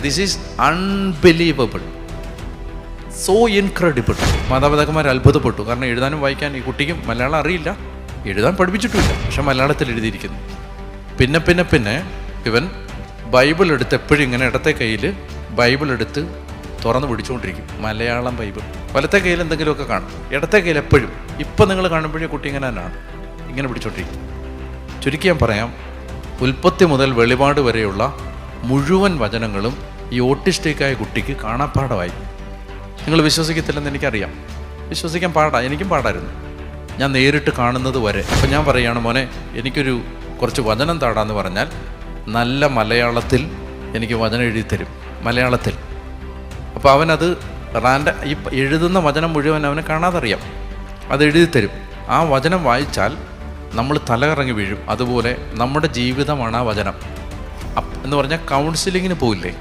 This is unbelievable, so incredible. മാതാപിതാക്കന്മാർ അത്ഭുതപ്പെട്ടു. കാരണം എഴുതാനും വായിക്കാൻ ഈ കുട്ടിക്കും മലയാളം അറിയില്ല, എഴുതാൻ പഠിപ്പിച്ചിട്ടുമില്ല, പക്ഷെ മലയാളത്തിൽ എഴുതിയിരിക്കുന്നു. പിന്നെ ഇവൻ ബൈബിൾ എടുത്ത് എപ്പോഴും ഇങ്ങനെ ഇടത്തെ കയ്യിൽ ബൈബിൾ എടുത്ത് തുറന്ന് പിടിച്ചുകൊണ്ടിരിക്കും. മലയാളം ബൈബിൾ. വലത്തെ കയ്യിൽ എന്തെങ്കിലുമൊക്കെ കാണും, ഇടത്തെ കയ്യിൽ എപ്പോഴും. ഇപ്പം നിങ്ങൾ കാണുമ്പോഴേ കുട്ടി ഇങ്ങനെ തന്നെയാണ്, ഇങ്ങനെ പിടിച്ചോണ്ടിരിക്കും. ചുരുക്കി ഞാൻ പറയാം, ഉൽപ്പത്തി മുതൽ വെളിപാട് വരെയുള്ള മുഴുവൻ വചനങ്ങളും ഈ ഓട്ടിസ്റ്റിക്കായ കുട്ടിക്ക് കാണാപ്പാടമായി. നിങ്ങൾ വിശ്വസിക്കത്തില്ലെന്ന് എനിക്കറിയാം, വിശ്വസിക്കാൻ പാടാണ്, എനിക്കും പാടായിരുന്നു, ഞാൻ നേരിട്ട് കാണുന്നത് വരെ. അപ്പം ഞാൻ പറയുകയാണ്, മോനെ എനിക്കൊരു കുറച്ച് വചനം താടാന്ന് പറഞ്ഞാൽ നല്ല മലയാളത്തിൽ എനിക്ക് വചനം എഴുതി തരും, മലയാളത്തിൽ. അപ്പോൾ അവനത് ഈ എഴുതുന്ന വചനം മുഴുവൻ അവന് കാണാതറിയാം, അത് എഴുതി തരും. ആ വചനം വായിച്ചാൽ നമ്മൾ തലകറങ്ങി വീഴും. അതുപോലെ നമ്മുടെ ജീവിതമാണ് ആ വചനം എന്ന് പറഞ്ഞാൽ കൗൺസിലിങ്ങിന് പോയില്ലേ,